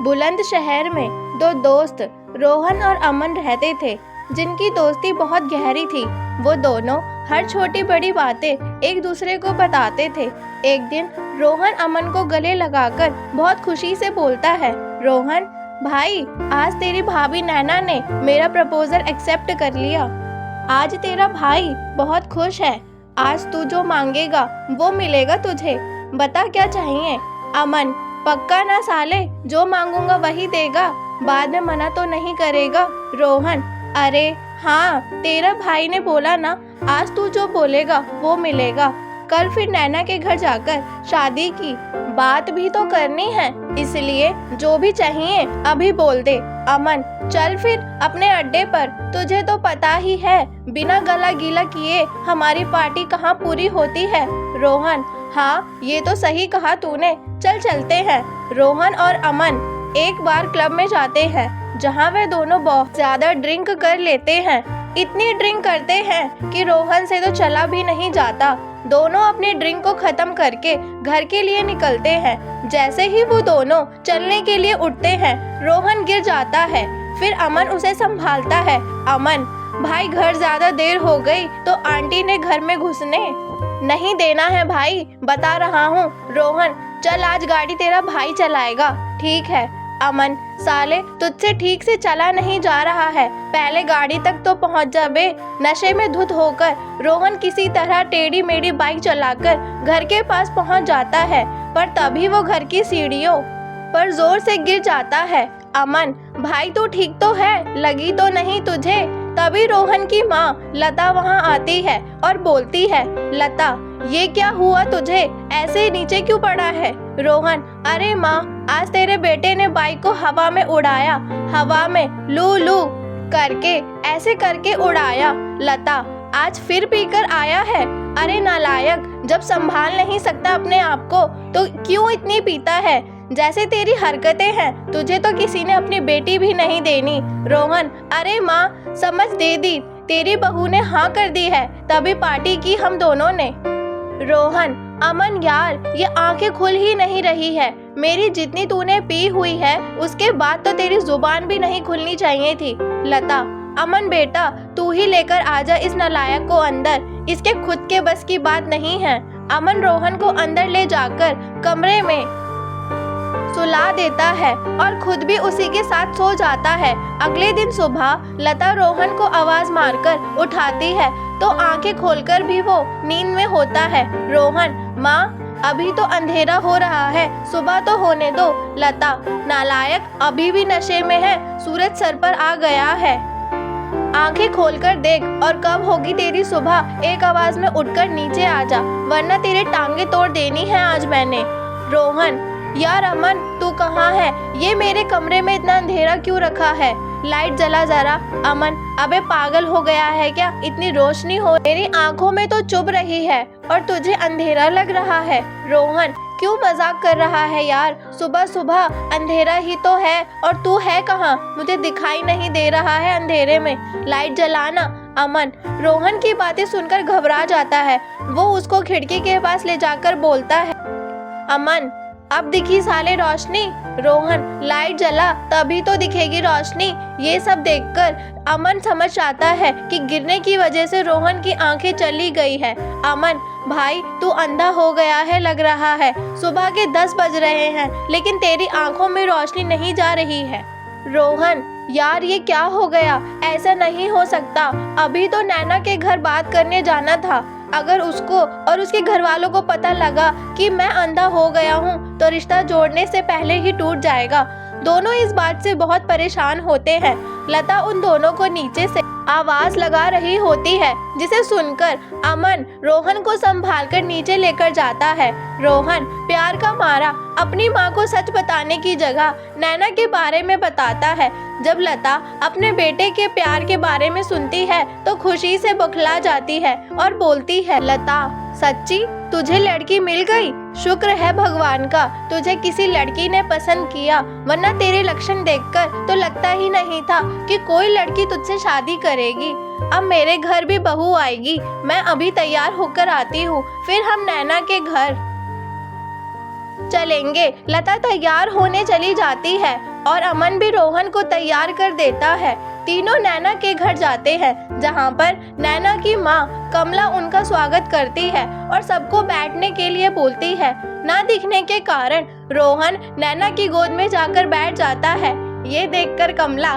बुलंदशहर में दो दोस्त रोहन और अमन रहते थे, जिनकी दोस्ती बहुत गहरी थी। वो दोनों हर छोटी बड़ी बातें एक दूसरे को बताते थे। एक दिन रोहन अमन को गले लगाकर बहुत खुशी से बोलता है, रोहन भाई, आज तेरी भाभी नैना ने मेरा प्रपोजल एक्सेप्ट कर लिया। आज तेरा भाई बहुत खुश है। आज तू जो मांगेगा वो मिलेगा तुझे। बता क्या चाहिए? अमन, पक्का ना साले, जो मांगूंगा वही देगा, बाद में मना तो नहीं करेगा? रोहन, अरे हाँ, तेरा भाई ने बोला ना, आज तू जो बोलेगा वो मिलेगा। कल फिर नैना के घर जाकर शादी की बात भी तो करनी है, इसलिए जो भी चाहिए अभी बोल दे। अमन, चल फिर अपने अड्डे पर, तुझे तो पता ही है बिना गला गीला किए हमारी पार्टी कहाँ पूरी होती है। रोहन, हाँ ये तो सही कहा तूने, चल चलते हैं। रोहन और अमन एक बार क्लब में जाते हैं, जहाँ वे दोनों बहुत ज्यादा ड्रिंक कर लेते हैं। इतनी ड्रिंक करते हैं कि रोहन से तो चला भी नहीं जाता। दोनों अपनी ड्रिंक को खत्म करके घर के लिए निकलते हैं। जैसे ही वो दोनों चलने के लिए उठते हैं, रोहन गिर जाता है। फिर अमन उसे संभालता है। अमन, भाई घर ज्यादा देर हो गई तो आंटी ने घर में घुसने नहीं देना है भाई, बता रहा हूँ। रोहन, चल आज गाड़ी तेरा भाई चलाएगा। ठीक है। अमन, साले तुझसे ठीक से चला नहीं जा रहा है, पहले गाड़ी तक तो पहुंच जा बे। नशे में धुत होकर रोहन किसी तरह टेढ़ी मेढ़ी बाइक चलाकर घर के पास पहुंच जाता है, पर तभी वो घर की सीढ़ियों पर जोर से गिर जाता है। अमन, भाई तू ठीक तो है, लगी तो नहीं तुझे? तभी रोहन की माँ लता वहाँ आती है और बोलती है, लता ये क्या हुआ तुझे, ऐसे नीचे क्यों पड़ा है? रोहन, अरे माँ, आज तेरे बेटे ने बाइक को हवा में उड़ाया, हवा में लू लू करके ऐसे करके उड़ाया। लता, आज फिर पीकर आया है? अरे नालायक, जब संभाल नहीं सकता अपने आप को तो क्यों इतनी पीता है? जैसे तेरी हरकतें हैं, तुझे तो किसी ने अपनी बेटी भी नहीं देनी। रोहन, अरे माँ, समझ दे दी, तेरी बहू ने हाँ कर दी है, तभी पार्टी की हम दोनों ने। रोहन, अमन यार, ये आंखें खुल ही नहीं रही है। मेरी जितनी तूने पी हुई है उसके बाद तो तेरी जुबान भी नहीं खुलनी चाहिए थी। लता, अमन बेटा, तू ही लेकर आजा इस नालायक को अंदर, इसके खुद के बस की बात नहीं है। अमन रोहन को अंदर ले जाकर कमरे में सुला देता है और खुद भी उसी के साथ सो जाता है। अगले दिन सुबह लता रोहन को आवाज मारकर उठाती है तो आंखें खोलकर भी वो नींद में होता है। रोहन, माँ अभी तो अंधेरा हो रहा है, सुबह तो होने दो। लता, नालायक, अभी भी नशे में है, सूरज सर पर आ गया है, आंखें खोलकर देख और कब होगी तेरी सुबह। एक आवाज में उठकर नीचे आ जा, वरना तेरे टांगे तोड़ देनी है आज मैंने। रोहन, यार अमन तू कहाँ है? ये मेरे कमरे में इतना अंधेरा क्यों रखा है? लाइट जला जरा। अमन, अबे पागल हो गया है क्या? इतनी रोशनी हो, मेरी आंखों में तो चुभ रही है और तुझे अंधेरा लग रहा है। रोहन, क्यों मजाक कर रहा है यार? सुबह सुबह अंधेरा ही तो है, और तू है कहाँ? मुझे दिखाई नहीं दे रहा है अंधेरे में, लाइट जलाना। अमन रोहन की बातें सुनकर घबरा जाता है। वो उसको खिड़की के पास ले जाकर बोलता है, अमन अब दिखी साले रोशनी? रोहन, लाइट जला तभी तो दिखेगी रोशनी। ये सब देखकर अमन समझ आता है कि गिरने की वजह से रोहन की आंखें चली गई है। अमन भाई, तू अंधा हो गया है लग रहा है। सुबह के 10 बज रहे हैं लेकिन तेरी आंखों में रोशनी नहीं जा रही है। रोहन, यार ये क्या हो गया? ऐसा नहीं हो सकता, अभी तो नैना के घर बात करने जाना था। अगर उसको और उसके घर वालों को पता लगा कि मैं अंधा हो गया हूँ तो रिश्ता जोड़ने से पहले ही टूट जाएगा। दोनों इस बात से बहुत परेशान होते हैं। लता उन दोनों को नीचे से आवाज लगा रही होती है, जिसे सुनकर अमन रोहन को संभालकर नीचे लेकर जाता है। रोहन प्यार का मारा अपनी माँ को सच बताने की जगह नैना के बारे में बताता है। जब लता अपने बेटे के प्यार के बारे में सुनती है तो खुशी से बौखला जाती है और बोलती है, लता सच्ची तुझे लड़की मिल गई? शुक्र है भगवान का, तुझे किसी लड़की ने पसंद किया, वरना तेरे लक्षण देखकर तो लगता ही नहीं था कि कोई लड़की तुझसे शादी करेगी। अब मेरे घर भी बहू आएगी, मैं अभी तैयार होकर आती हूँ, फिर हम नैना के घर चलेंगे। लता तैयार होने चली जाती है और अमन भी रोहन को तैयार कर देता है। तीनों नैना के घर जाते हैं, जहाँ पर नैना की माँ कमला उनका स्वागत करती है और सबको बैठने के लिए बोलती है। ना दिखने के कारण रोहन नैना की गोद में जाकर बैठ जाता है। ये देखकर कमला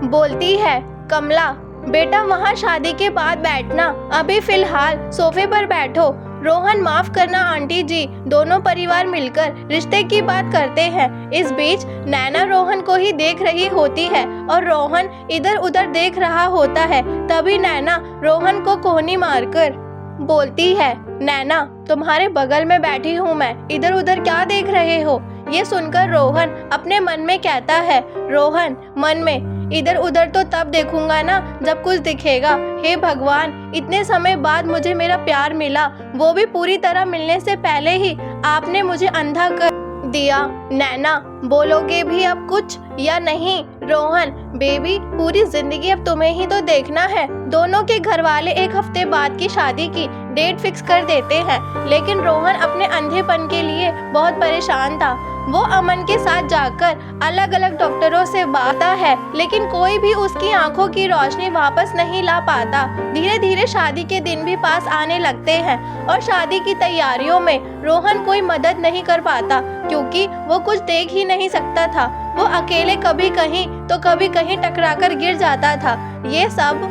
बोलती है, कमला बेटा वहाँ शादी के बाद बैठना, अभी फिलहाल सोफे पर बैठो। रोहन माफ करना आंटी जी, दोनों परिवार मिलकर रिश्ते की बात करते हैं। इस बीच नैना रोहन को ही देख रही होती है और रोहन इधर उधर देख रहा होता है। तभी नैना रोहन को कोहनी मारकर बोलती है, नैना तुम्हारे बगल में बैठी हूँ मैं, इधर उधर क्या देख रहे हो। ये सुनकर रोहन अपने मन में कहता है, रोहन मन में इधर उधर तो तब देखूंगा ना जब कुछ दिखेगा। हे भगवान, इतने समय बाद मुझे मेरा प्यार मिला, वो भी पूरी तरह मिलने से पहले ही आपने मुझे अंधा कर दिया। नैना बोलोगे भी अब कुछ या नहीं। रोहन बेबी पूरी जिंदगी अब तुम्हें ही तो देखना है। दोनों के घर वाले एक हफ्ते बाद की शादी की डेट फिक्स कर देते हैं, लेकिन रोहन अपने अंधेपन के लिए बहुत परेशान था। वो अमन के साथ जाकर अलग अलग डॉक्टरों से बाता है, लेकिन कोई भी उसकी आंखों की रोशनी वापस नहीं ला पाता। धीरे धीरे शादी के दिन भी पास आने लगते हैं और शादी की तैयारियों में रोहन कोई मदद नहीं कर पाता, क्योंकि वो कुछ देख ही नहीं सकता था। वो अकेले कभी कहीं तो कभी कहीं टकराकर गिर जाता था। ये सब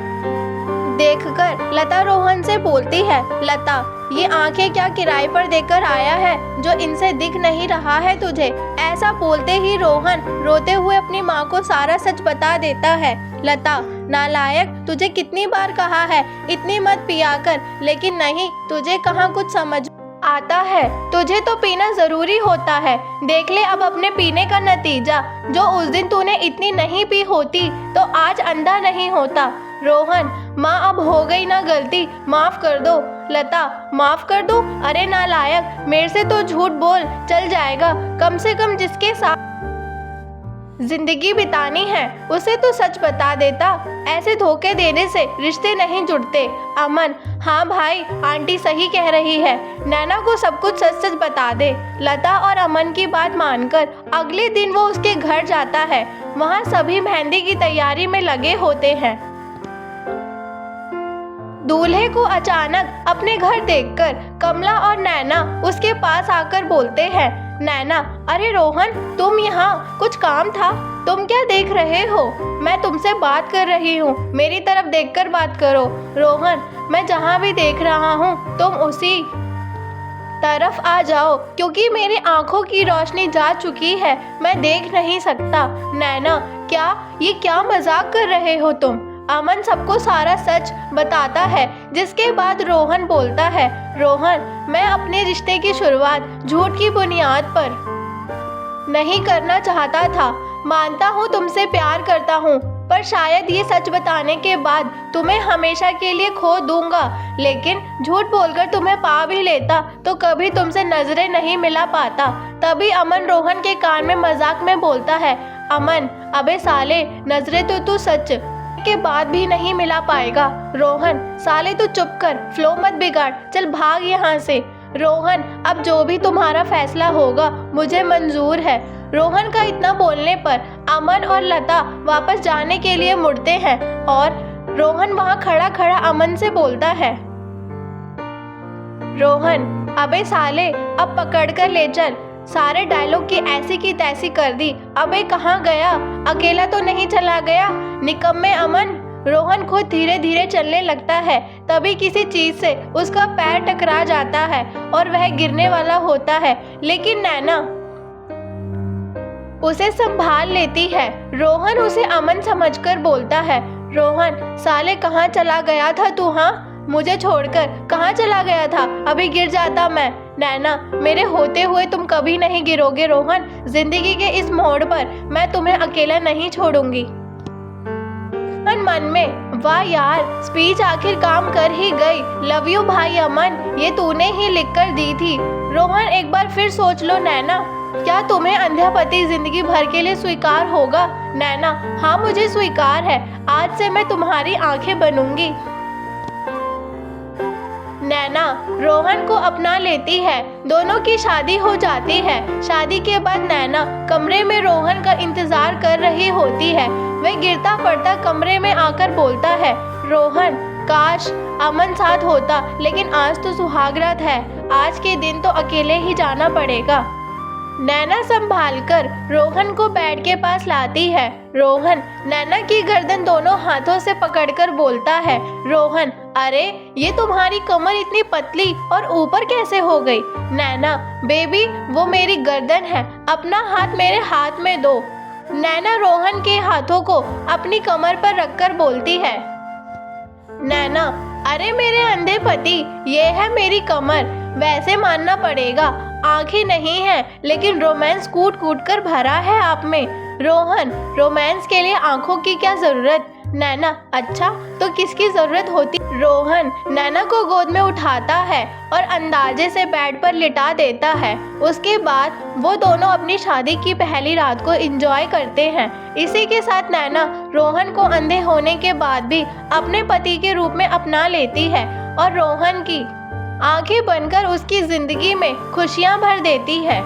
देखकर लता रोहन से बोलती है, लता ये आंखें क्या किराए पर देकर आया है जो इनसे दिख नहीं रहा है तुझे। ऐसा बोलते ही रोहन रोते हुए अपनी माँ को सारा सच बता देता है। लता नालायक, तुझे कितनी बार कहा है इतनी मत पिया कर, लेकिन नहीं, तुझे कहाँ कुछ समझ आता है। तुझे तो पीना जरूरी होता है। देख ले अब अपने पीने का नतीजा। जो उस दिन तूने इतनी नहीं पी होती तो आज अंधा नहीं होता। रोहन माँ अब हो गई ना गलती, माफ कर दो। लता माफ कर दो? अरे नालायक, मेरे से तो झूठ बोल चल जाएगा। कम से कम जिसके साथ जिंदगी बितानी है उसे तो सच बता देता। ऐसे धोखे देने से रिश्ते नहीं जुड़ते। अमन हाँ भाई, आंटी सही कह रही है, नैना को सब कुछ सच सच बता दे। लता और अमन की बात मानकर अगले दिन वो उसके घर जाता है। वहाँ सभी मेहंदी की तैयारी में लगे होते हैं। दूल्हे को अचानक अपने घर देखकर कमला और नैना उसके पास आकर बोलते हैं, नैना अरे रोहन तुम यहाँ, कुछ काम था? तुम क्या देख रहे हो? मैं तुमसे बात कर रही हूँ, मेरी तरफ देखकर बात करो। रोहन मैं जहाँ भी देख रहा हूँ तुम उसी तरफ आ जाओ, क्योंकि मेरी आंखों की रोशनी जा चुकी है, मैं देख नहीं सकता। नैना ये क्या मजाक कर रहे हो तुम? अमन सबको सारा सच बताता है, जिसके बाद रोहन बोलता है, रोहन मैं अपने रिश्ते की शुरुआत झूठ की बुनियाद पर नहीं करना चाहता था। मानता हूँ तुमसे प्यार करता हूँ, पर शायद ये सच बताने के बाद तुम्हें हमेशा के लिए खो दूंगा। लेकिन झूठ बोलकर तुम्हें पा भी लेता तो कभी तुमसे नजरें नहीं मिला पाता। तभी अमन रोहन के कान में मजाक में बोलता है, अमन अबे साले, नजरें तो तू सच के बाद भी नहीं मिला पाएगा। रोहन साले तू चुप कर, फ्लो मत बिगाड़, चल भाग यहाँ से। रोहन अब जो भी तुम्हारा फैसला होगा मुझे मंजूर है। रोहन का इतना बोलने पर अमन और लता वापस जाने के लिए मुड़ते हैं और रोहन वहाँ खड़ा खड़ा अमन से बोलता है, रोहन अबे साले अब पकड़ कर ले चल। सारे डायलॉग की ऐसी की तैसी कर दी। अबे कहाँ गया? अकेला तो नहीं चला गया? निकम्मे अमन। रोहन खुद धीरे धीरे चलने लगता है, तभी किसी चीज से उसका पैर टकरा जाता है और वह गिरने वाला होता है, लेकिन नैना उसे संभाल लेती है। रोहन उसे अमन समझकर बोलता है, रोहन साले कहाँ चला गया था तू? हाँ मुझे छोड़कर कहाँ चला गया था? अभी गिर जाता मैं। नैना मेरे होते हुए तुम कभी नहीं गिरोगे रोहन। जिंदगी के इस मोड़ पर मैं तुम्हें अकेला नहीं छोड़ूंगी। मन में वाह यार, स्पीच आखिर काम कर ही गई। लव यू भाई अमन, ये तूने ही लिख कर दी थी। रोहन एक बार फिर सोच लो नैना, क्या तुम्हें अंधा पति जिंदगी भर के लिए स्वीकार होगा? नैना हाँ मुझे स्वीकार है, आज से मैं तुम्हारी आंखें बनूंगी। नैना रोहन को अपना लेती है। दोनों की शादी हो जाती है। शादी के बाद नैना कमरे में रोहन का इंतजार कर रही होती है। वह गिरता पड़ता कमरे में आकर बोलता है, रोहन, काश अमन साथ होता, लेकिन आज तो सुहागरात है। आज के दिन तो अकेले ही जाना पड़ेगा। नैना संभालकर रोहन को बेड के पास लाती है। रोहन नैना की गर्दन दोनों हाथों से पकड़कर बोलता है, रोहन, अरे ये तुम्हारी कमर इतनी पतली और ऊपर कैसे हो गई? नैना, बेबी वो मेरी गर्दन है, अपना हाथ मेरे हाथ में दो। नैना रोहन के हाथों को अपनी कमर पर रखकर बोलती है, नैना, अरे मेरे अंधे पति, ये है मेरी कमर। वैसे मानना पड़ेगा आंखें नहीं हैं, लेकिन रोमांस कूट कूट कर भरा है आप में। रोहन, रोमांस के लिए आंखों की क्या जरूरत? नैना, अच्छा तो किसकी जरूरत होती? रोहन नैना को गोद में उठाता है और अंदाजे से बेड पर लिटा देता है। उसके बाद वो दोनों अपनी शादी की पहली रात को एंजॉय करते हैं। इसी के साथ नैना रोहन को अंधे होने के बाद भी अपने पति के रूप में अपना लेती है और रोहन की आंखें बनकर उसकी जिंदगी में खुशियां भर देती है।